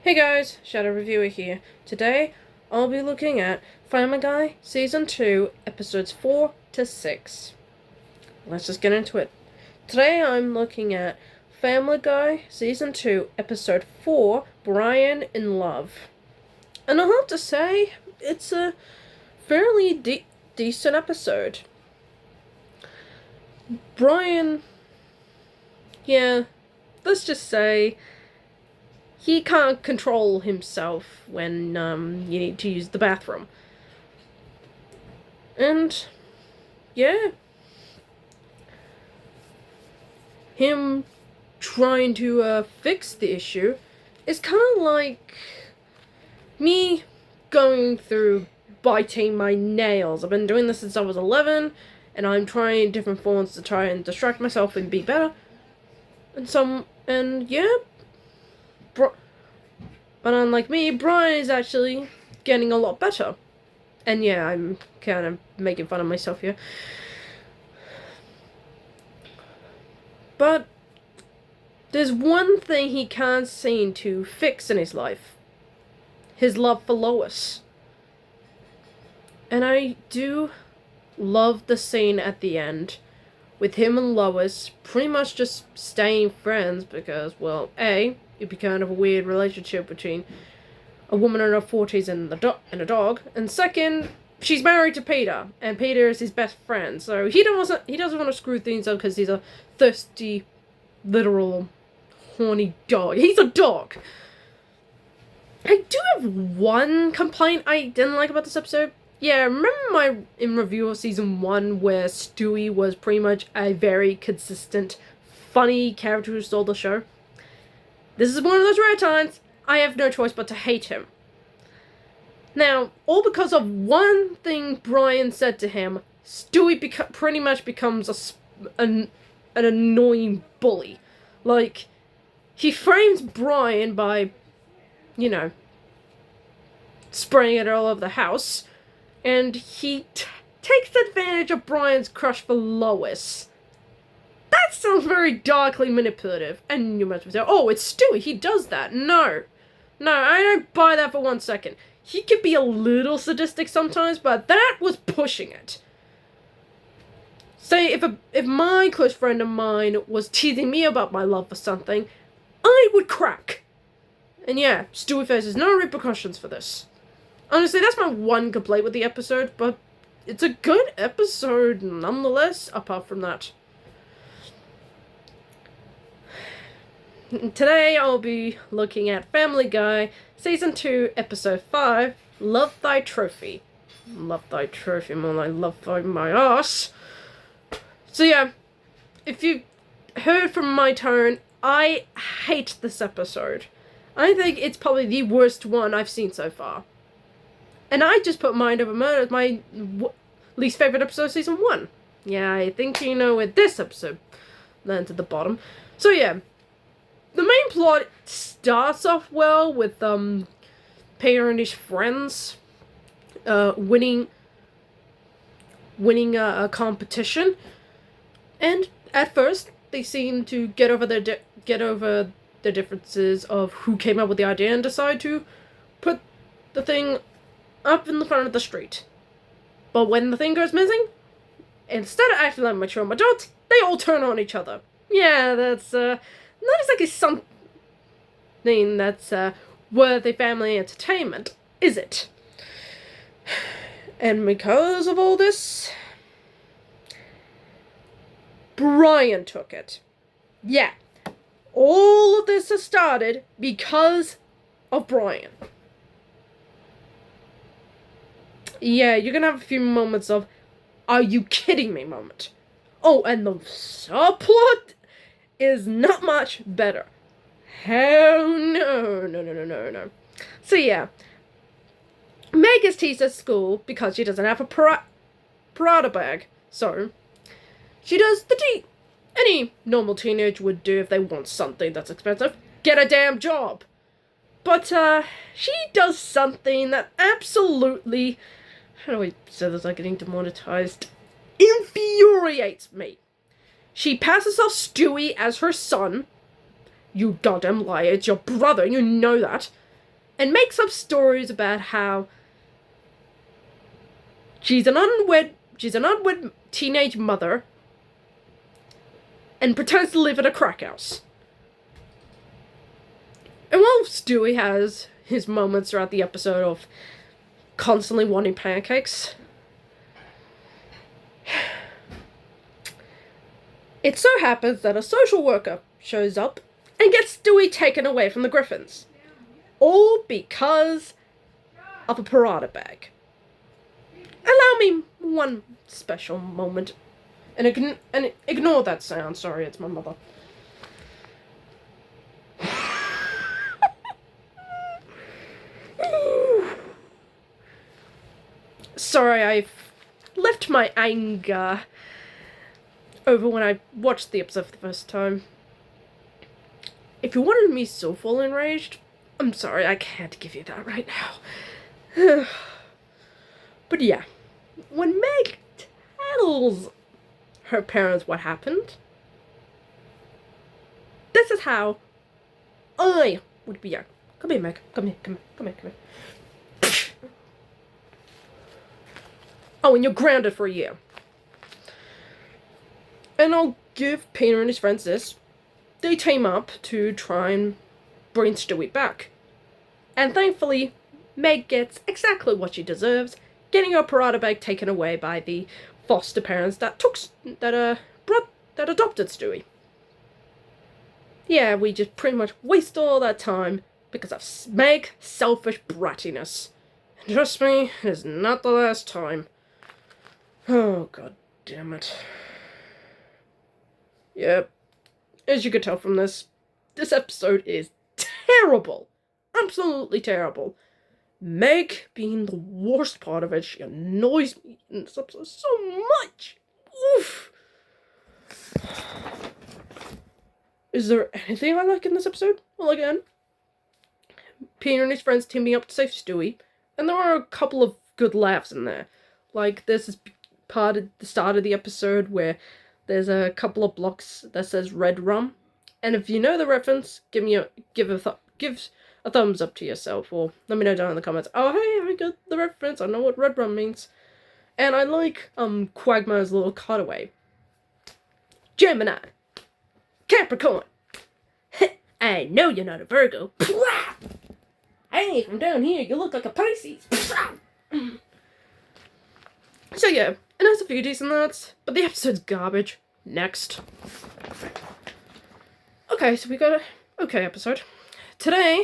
Hey guys, Shadow Reviewer here. Today, I'll be looking at Family Guy Season 2, Episodes 4 to 6. Let's just get into it. Today, I'm looking at Family Guy Season 2, Episode 4, Brian in Love. And I'll have to say, it's a fairly decent episode. Brian, yeah, let's just say, he can't control himself when you need to use the bathroom. And, yeah. Him trying to fix the issue is kind of like me going through biting my nails. I've been doing this since I was 11, and I'm trying different forms to try and distract myself and be better. And yeah. But unlike me, Brian is actually getting a lot better. And yeah, I'm kind of making fun of myself here. But there's one thing he can't seem to fix in his life. His love for Lois. And I do love the scene at the end with him and Lois pretty much just staying friends because, well, it'd be kind of a weird relationship between a woman in her 40s and a dog. And second, she's married to Peter, and Peter is his best friend. So he doesn't want to screw things up because he's a thirsty, literal, horny dog. He's a dog. I do have one complaint I didn't like about this episode. Yeah, remember in review of season 1 where Stewie was pretty much a very consistent, funny character who stole the show? This is one of those rare times I have no choice but to hate him. Now, all because of one thing Brian said to him, Stewie pretty much becomes an annoying bully. Like, he frames Brian by, spraying it all over the house, and he takes advantage of Brian's crush for Lois. That sounds very darkly manipulative. And you might be saying, oh, it's Stewie, he does that. No, I don't buy that for 1 second. He could be a little sadistic sometimes, but that was pushing it. Say, if my close friend of mine was teasing me about my love for something, I would crack. And yeah, Stewie faces no repercussions for this. Honestly, that's my one complaint with the episode, but it's a good episode nonetheless, apart from that. Today I'll be looking at Family Guy, Season 2, Episode 5, Love Thy Trophy. Love Thy Trophy more like Love Thy my ass. So yeah, if you heard from my tone, I hate this episode. I think it's probably the worst one I've seen so far. And I just put Mind Over Murder as my least favorite episode of Season 1. Yeah, I think you know where this episode lands at the bottom. So yeah, the main plot starts off well with Peter and his friends winning a competition, and at first they seem to get over their differences of who came up with the idea and decide to put the thing up in the front of the street. But when the thing goes missing, instead of acting like mature adults, they all turn on each other. Yeah, that's not exactly something that's worthy family entertainment, is it? And because of all this, Brian took it. Yeah, all of this has started because of Brian. Yeah, you're gonna have a few moments of, are you kidding me moment. Oh, and the subplot is not much better. Hell no. So yeah, Meg is teased at school because she doesn't have a Prada bag. So, she does the any normal teenager would do if they want something that's expensive. Get a damn job. But, she does something that absolutely, how do I say this without getting demonetized, infuriates me. She passes off Stewie as her son. You goddamn liar, it's your brother, and you know that. and makes up stories about how she's an unwed teenage mother and pretends to live in a crack house. And while Stewie has his moments throughout the episode of constantly wanting pancakes, it so happens that a social worker shows up and gets Stewie taken away from the Griffins. All because of a parada bag. Allow me one special moment. And ignore that sound. Sorry, it's my mother. Sorry, I've left my anger over when I watched the episode for the first time. If you wanted me so full enraged, I'm sorry, I can't give you that right now. But yeah, when Meg tells her parents what happened, this is how I would be. Come here, Meg. Come here. Oh, and you're grounded for a year. And I'll give Peter and his friends this. They team up to try and bring Stewie back. And thankfully, Meg gets exactly what she deserves, getting her parada bag taken away by the foster parents that adopted Stewie. Yeah, we just pretty much waste all that time because of Meg's selfish brattiness. And trust me, it is not the last time. Oh, god damn it. Yep. As you could tell from this episode is terrible. Absolutely terrible. Meg being the worst part of it. She annoys me in this episode so much. Oof. Is there anything I like in this episode? Well, again, Peter and his friends teaming up to save Stewie, and there are a couple of good laughs in there. Like, this is part of the start of the episode where there's a couple of blocks that says Red Rum, and if you know the reference, give a thumbs up to yourself, or let me know down in the comments. Oh, hey, I got the reference. I know what Red Rum means. And I like Quagmire's little cutaway. Gemini, Capricorn. I know you're not a Virgo. Hey, from down here, you look like a Pisces. So yeah, it has a few decent notes, but the episode's garbage. Next. Okay, so we got a okay episode. Today,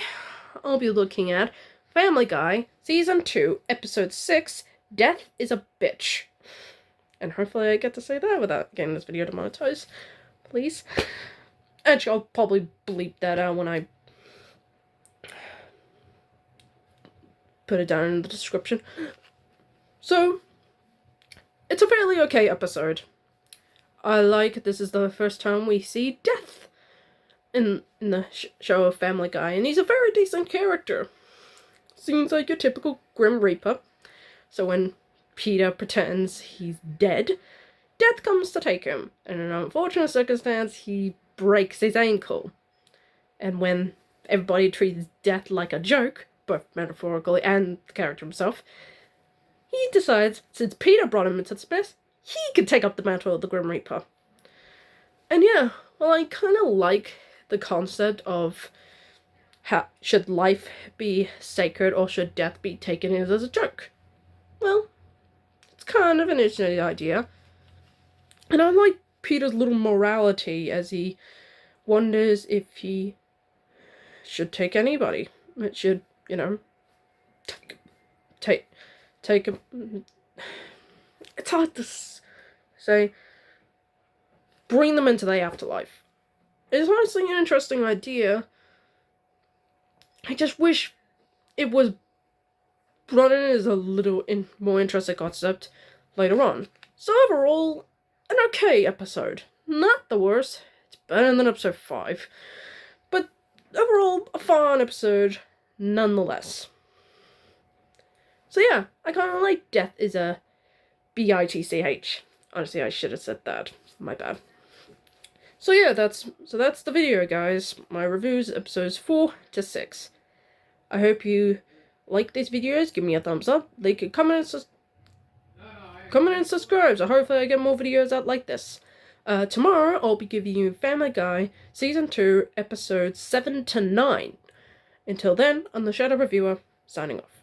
I'll be looking at Family Guy, Season 2, Episode 6, Death is a Bitch. And hopefully I get to say that without getting this video demonetized. Please. Actually, I'll probably bleep that out when I put it down in the description. So, it's a fairly okay episode. I like this is the first time we see Death in the show of Family Guy, and he's a very decent character. Seems like your typical Grim Reaper. So when Peter pretends he's dead, Death comes to take him. And in an unfortunate circumstance, he breaks his ankle. And when everybody treats Death like a joke, both metaphorically and the character himself, he decides, since Peter brought him into space, he can take up the mantle of the Grim Reaper. And yeah, well, I kind of like the concept of how should life be sacred or should death be taken as a joke? Well, it's kind of an interesting idea. And I like Peter's little morality as he wonders if he should take anybody. It should, take him. It's hard to say. Bring them into the afterlife. It's honestly an interesting idea. I just wish it was brought in as a little more interesting concept later on. So overall, an okay episode. Not the worst. It's better than episode 5. But overall, a fun episode nonetheless. So yeah, I kind of like Death is a bitch. Honestly, I should have said that. My bad. So yeah, that's the video, guys. My reviews, episodes 4 to 6. I hope you like these videos. Give me a thumbs up. Like, comment, and subscribe. So hopefully I get more videos out like this. Tomorrow I'll be giving you Family Guy Season 2, Episodes 7 to 9. Until then, I'm the Shadow Reviewer, signing off.